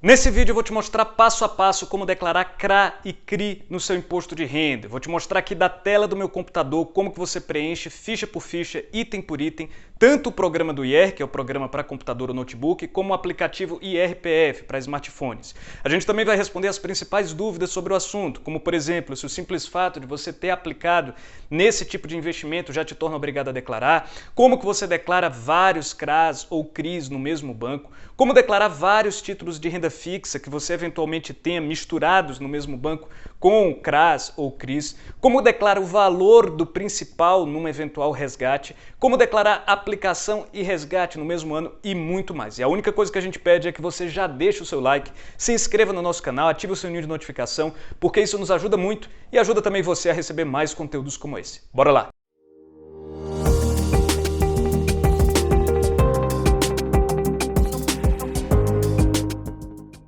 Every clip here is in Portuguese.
Nesse vídeo eu vou te mostrar passo a passo como declarar CRA e CRI no seu imposto de renda. Vou te mostrar aqui da tela do meu computador como que você preenche ficha por ficha, item por item, tanto o programa do IR, que é o programa para computador ou notebook, como o aplicativo IRPF para smartphones. A gente também vai responder as principais dúvidas sobre o assunto, como por exemplo, se o simples fato de você ter aplicado nesse tipo de investimento já te torna obrigado a declarar, como que você declara vários CRAs ou CRIs no mesmo banco, como declarar vários títulos de renda fixa que você eventualmente tenha misturados no mesmo banco com CRAs ou CRIs, como declara o valor do principal num eventual resgate, como declarar aplicação e resgate no mesmo ano e muito mais. E a única coisa que a gente pede é que você já deixe o seu like, se inscreva no nosso canal, ative o sininho de notificação, porque isso nos ajuda muito e ajuda também você a receber mais conteúdos como esse. Bora lá!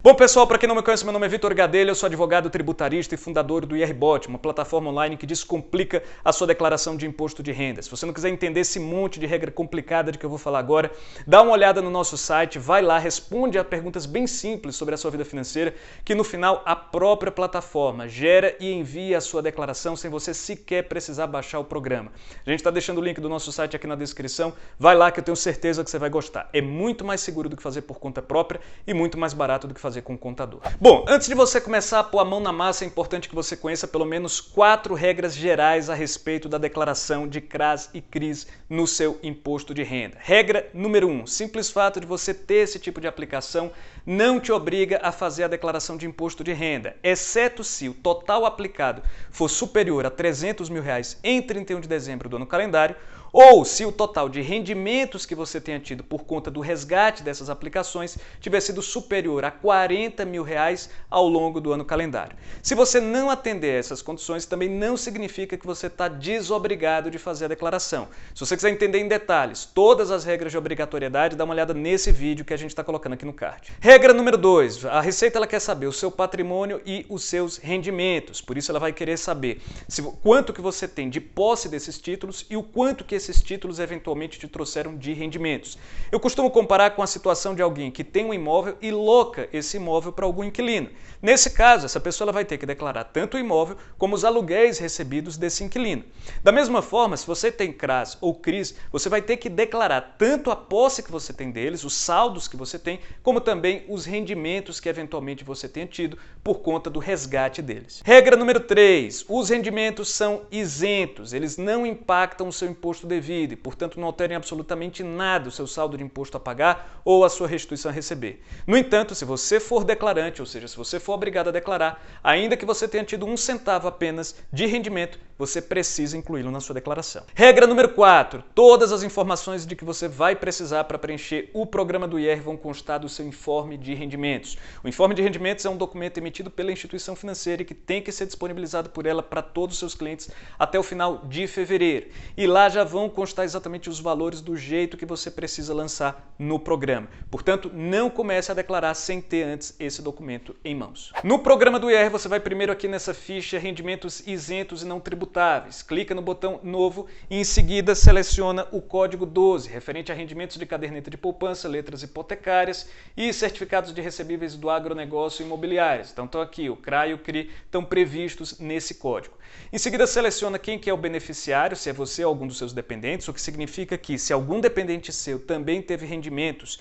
Bom pessoal, para quem não me conhece, meu nome é Vitor Gadelha, eu sou advogado tributarista e fundador do IRBot, uma plataforma online que descomplica a sua declaração de imposto de renda. Se você não quiser entender esse monte de regra complicada de que eu vou falar agora, dá uma olhada no nosso site, vai lá, responde a perguntas bem simples sobre a sua vida financeira, que no final a própria plataforma gera e envia a sua declaração sem você sequer precisar baixar o programa. A gente está deixando o link do nosso site aqui na descrição, vai lá que eu tenho certeza que você vai gostar. É muito mais seguro do que fazer por conta própria e muito mais barato do que fazer com o contador. Bom, antes de você começar a pôr a mão na massa, é importante que você conheça pelo menos 4 regras gerais a respeito da declaração de CRAs e CRIs no seu imposto de renda. Regra número 1, simples fato de você ter esse tipo de aplicação não te obriga a fazer a declaração de imposto de renda, exceto se o total aplicado for superior a R$300 mil em 31 de dezembro do ano calendário, ou se o total de rendimentos que você tenha tido por conta do resgate dessas aplicações tiver sido superior a R$40 mil ao longo do ano calendário. Se você não atender essas condições, também não significa que você está desobrigado de fazer a declaração. Se você quiser entender em detalhes todas as regras de obrigatoriedade, dá uma olhada nesse vídeo que a gente está colocando aqui no card. Regra número 2, a Receita ela quer saber o seu patrimônio e os seus rendimentos, por isso ela vai querer saber quanto que você tem de posse desses títulos e o quanto que esses títulos eventualmente te trouxeram de rendimentos. Eu costumo comparar com a situação de alguém que tem um imóvel e loca esse imóvel para algum inquilino. Nesse caso, essa pessoa ela vai ter que declarar tanto o imóvel como os aluguéis recebidos desse inquilino. Da mesma forma, se você tem CRAs ou CRIs, você vai ter que declarar tanto a posse que você tem deles, os saldos que você tem, como também os rendimentos que eventualmente você tenha tido por conta do resgate deles. Regra número 3, os rendimentos são isentos, eles não impactam o seu imposto devido e, portanto, não alterem absolutamente nada o seu saldo de imposto a pagar ou a sua restituição a receber. No entanto, se você for declarante, ou seja, se você for obrigado a declarar, ainda que você tenha tido 1 centavo apenas de rendimento, você precisa incluí-lo na sua declaração. Regra número 4, todas as informações de que você vai precisar para preencher o programa do IR vão constar do seu informe de rendimentos. O informe de rendimentos é um documento emitido pela instituição financeira e que tem que ser disponibilizado por ela para todos os seus clientes até o final de fevereiro. E lá já vão constar exatamente os valores do jeito que você precisa lançar no programa. Portanto, não comece a declarar sem ter antes esse documento em mãos. No programa do IR, você vai primeiro aqui nessa ficha rendimentos isentos e não tributáveis. Clica no botão novo e em seguida seleciona o código 12, referente a rendimentos de caderneta de poupança, letras hipotecárias e certificados de recebíveis do agronegócio e imobiliários. Então estão aqui, o CRA e o CRI estão previstos nesse código. Em seguida seleciona quem que é o beneficiário, se é você ou algum dos seus dependentes, o que significa que se algum dependente seu também teve rendimentos,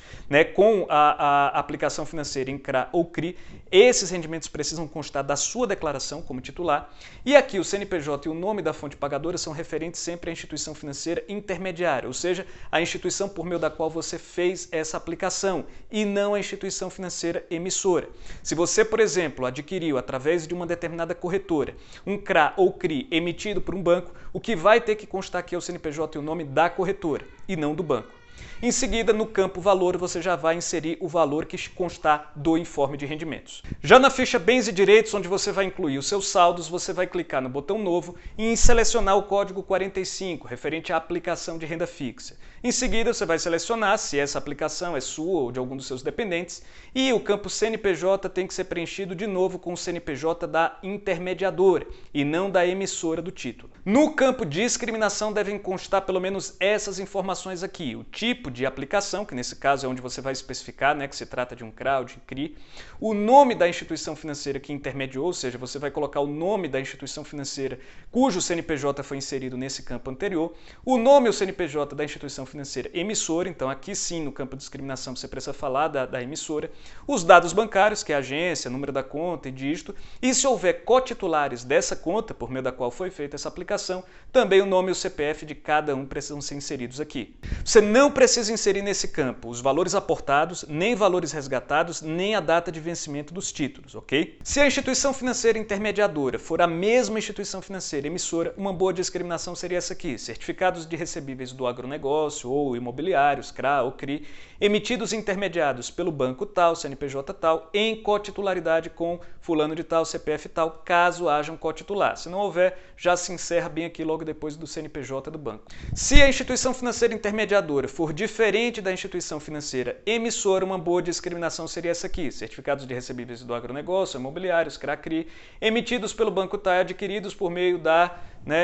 com a aplicação financeira em CRA ou CRI, esses rendimentos precisam constar da sua declaração como titular. E aqui o CNPJ e o nome da fonte pagadora são referentes sempre à instituição financeira intermediária, ou seja, a instituição por meio da qual você fez essa aplicação e não a instituição financeira emissora. Se você, por exemplo, adquiriu através de uma determinada corretora um CRA ou CRI emitido por um banco, o que vai ter que constar aqui é o CNPJ e o nome da corretora e não do banco. Em seguida, no campo valor, você já vai inserir o valor que constar do informe de rendimentos. Já na ficha bens e direitos, onde você vai incluir os seus saldos, você vai clicar no botão novo e selecionar o código 45, referente à aplicação de renda fixa. Em seguida, você vai selecionar se essa aplicação é sua ou de algum dos seus dependentes e o campo CNPJ tem que ser preenchido de novo com o CNPJ da intermediadora e não da emissora do título. No campo discriminação devem constar pelo menos essas informações aqui, o tipo tipo de aplicação, que nesse caso é onde você vai especificar, né, que se trata de um CRA ou de CRI, o nome da instituição financeira que intermediou, ou seja, você vai colocar o nome da instituição financeira cujo CNPJ foi inserido nesse campo anterior, o nome ou CNPJ da instituição financeira emissora, então aqui sim no campo de discriminação você precisa falar da emissora, os dados bancários, que é a agência, número da conta e dígito, e se houver cotitulares dessa conta, por meio da qual foi feita essa aplicação, também o nome e o CPF de cada um precisam ser inseridos aqui. Você não precisa inserir nesse campo os valores aportados, nem valores resgatados, nem a data de vencimento dos títulos, ok? Se a instituição financeira intermediadora for a mesma instituição financeira emissora, uma boa discriminação seria essa aqui: certificados de recebíveis do agronegócio ou imobiliários, CRA ou CRI, emitidos e intermediados pelo banco tal, CNPJ tal, em cotitularidade com fulano de tal, CPF tal, caso haja um cotitular. Se não houver, já se encerra bem aqui logo depois do CNPJ do banco. Se a instituição financeira intermediadora for diferente da instituição financeira emissora, uma boa discriminação seria essa aqui: certificados de recebíveis do agronegócio, imobiliários, CRA, CRI, emitidos pelo banco tal e adquiridos por meio da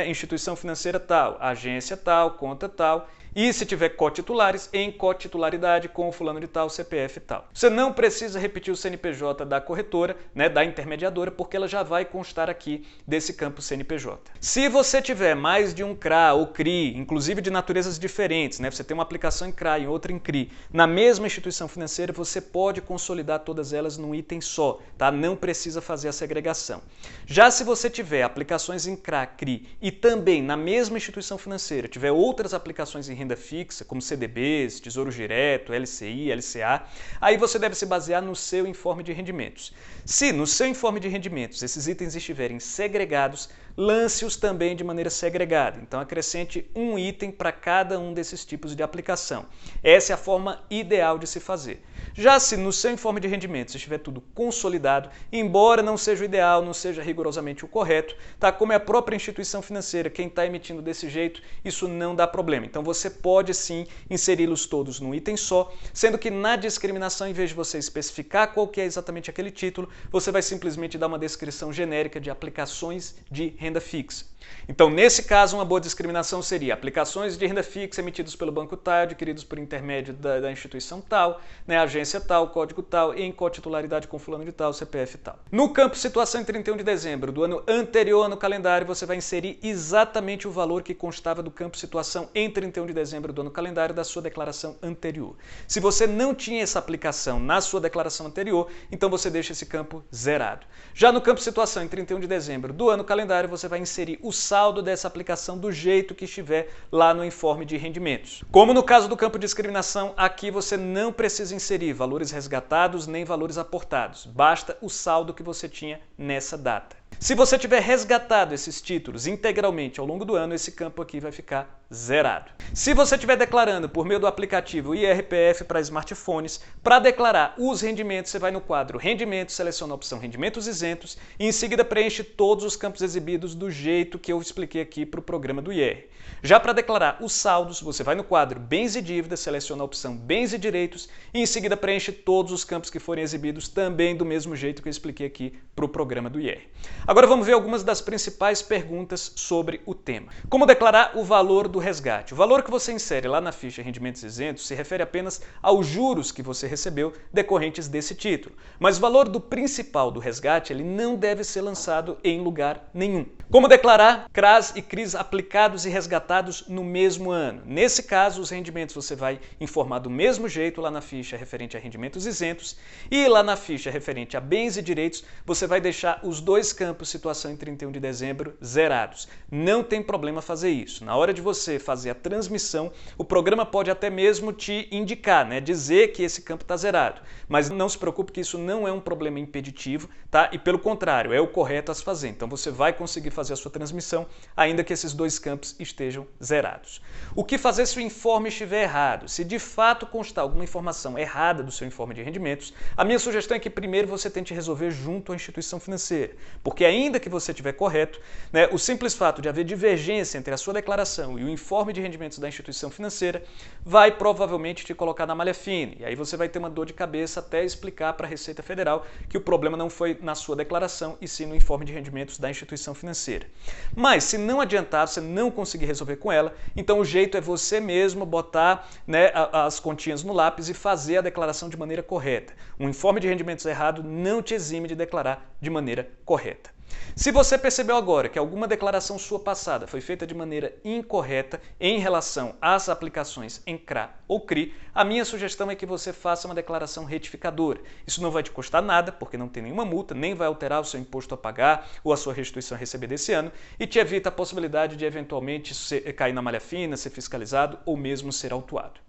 instituição financeira tal, agência tal, conta tal, e se tiver cotitulares, em cotitularidade com o fulano de tal, CPF tal. Você não precisa repetir o CNPJ da corretora, da intermediadora, porque ela já vai constar aqui desse campo CNPJ. Se você tiver mais de um CRA ou CRI, inclusive de naturezas diferentes, você tem uma aplicação em CRA e outra em CRI, na mesma instituição financeira, você pode consolidar todas elas num item só, tá? Não precisa fazer a segregação. Já se você tiver aplicações em CRA, CRI e também na mesma instituição financeira, tiver outras aplicações em renda fixa, como CDBs, Tesouro Direto, LCI, LCA, aí você deve se basear no seu informe de rendimentos. Se no seu informe de rendimentos esses itens estiverem segregados, lance-os também de maneira segregada. Então acrescente um item para cada um desses tipos de aplicação. Essa é a forma ideal de se fazer. Já se no seu informe de rendimentos estiver tudo consolidado, embora não seja o ideal, não seja rigorosamente o correto, tá? Como é a própria instituição financeira quem está emitindo desse jeito, isso não dá problema. Então você pode sim inseri-los todos num item só, sendo que na discriminação, em vez de você especificar qual que é exatamente aquele título, você vai simplesmente dar uma descrição genérica de aplicações de renda fixa. Então, nesse caso, uma boa discriminação seria aplicações de renda fixa emitidos pelo banco tal, adquiridos por intermédio da instituição tal, agência tal, código tal, em cotitularidade com fulano de tal, CPF tal. No campo situação em 31 de dezembro do ano anterior no calendário, você vai inserir exatamente o valor que constava do campo situação em 31 de dezembro do ano calendário da sua declaração anterior. Se você não tinha essa aplicação na sua declaração anterior, então você deixa esse campo zerado. Já no campo situação em 31 de dezembro do ano calendário, você vai inserir o saldo dessa aplicação do jeito que estiver lá no informe de rendimentos. Como no caso do campo de discriminação, aqui você não precisa inserir valores resgatados nem valores aportados. Basta o saldo que você tinha nessa data. Se você tiver resgatado esses títulos integralmente ao longo do ano, esse campo aqui vai ficar zerado. Se você estiver declarando por meio do aplicativo IRPF para smartphones, para declarar os rendimentos, você vai no quadro Rendimentos, seleciona a opção Rendimentos Isentos e em seguida preenche todos os campos exibidos do jeito que eu expliquei aqui para o programa do IR. Já para declarar os saldos, você vai no quadro Bens e Dívidas, seleciona a opção Bens e Direitos e em seguida preenche todos os campos que forem exibidos também do mesmo jeito que eu expliquei aqui para o programa do IR. Agora vamos ver algumas das principais perguntas sobre o tema. Como declarar o valor do resgate? O valor que você insere lá na ficha Rendimentos Isentos se refere apenas aos juros que você recebeu decorrentes desse título. Mas o valor do principal do resgate ele não deve ser lançado em lugar nenhum. Como declarar CRAs e CRIs aplicados e resgatados no mesmo ano? Nesse caso, os rendimentos você vai informar do mesmo jeito lá na ficha referente a rendimentos isentos e lá na ficha referente a bens e direitos você vai deixar os dois campos situação em 31 de dezembro zerados. Não tem problema fazer isso. Na hora de você fazer a transmissão, o programa pode até mesmo te indicar, dizer que esse campo está zerado. Mas não se preocupe que isso não é um problema impeditivo, tá? E pelo contrário, é o correto a se fazer. Então você vai conseguir fazer a sua transmissão, ainda que esses dois campos estejam zerados. O que fazer se o informe estiver errado? Se de fato constar alguma informação errada do seu informe de rendimentos, a minha sugestão é que primeiro você tente resolver junto à instituição financeira, porque ainda que você estiver correto, o simples fato de haver divergência entre a sua declaração e o informe de rendimentos da instituição financeira, vai provavelmente te colocar na malha fina. E aí você vai ter uma dor de cabeça até explicar para a Receita Federal que o problema não foi na sua declaração e sim no informe de rendimentos da instituição financeira. Mas se não adiantar, você não conseguir resolver com ela, então o jeito é você mesmo botar, né, as continhas no lápis e fazer a declaração de maneira correta. Um informe de rendimentos errado não te exime de declarar de maneira correta. Se você percebeu agora que alguma declaração sua passada foi feita de maneira incorreta em relação às aplicações em CRA ou CRI, a minha sugestão é que você faça uma declaração retificadora. Isso não vai te custar nada, porque não tem nenhuma multa, nem vai alterar o seu imposto a pagar ou a sua restituição a receber desse ano, e te evita a possibilidade de eventualmente cair na malha fina, ser fiscalizado ou mesmo ser autuado.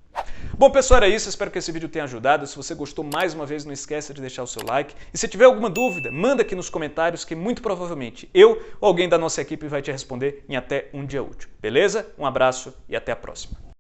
Bom, pessoal, era isso. Espero que esse vídeo tenha ajudado. Se você gostou, mais uma vez, não esqueça de deixar o seu like. E se tiver alguma dúvida, manda aqui nos comentários que muito provavelmente eu ou alguém da nossa equipe vai te responder em até um dia útil. Beleza? Um abraço e até a próxima.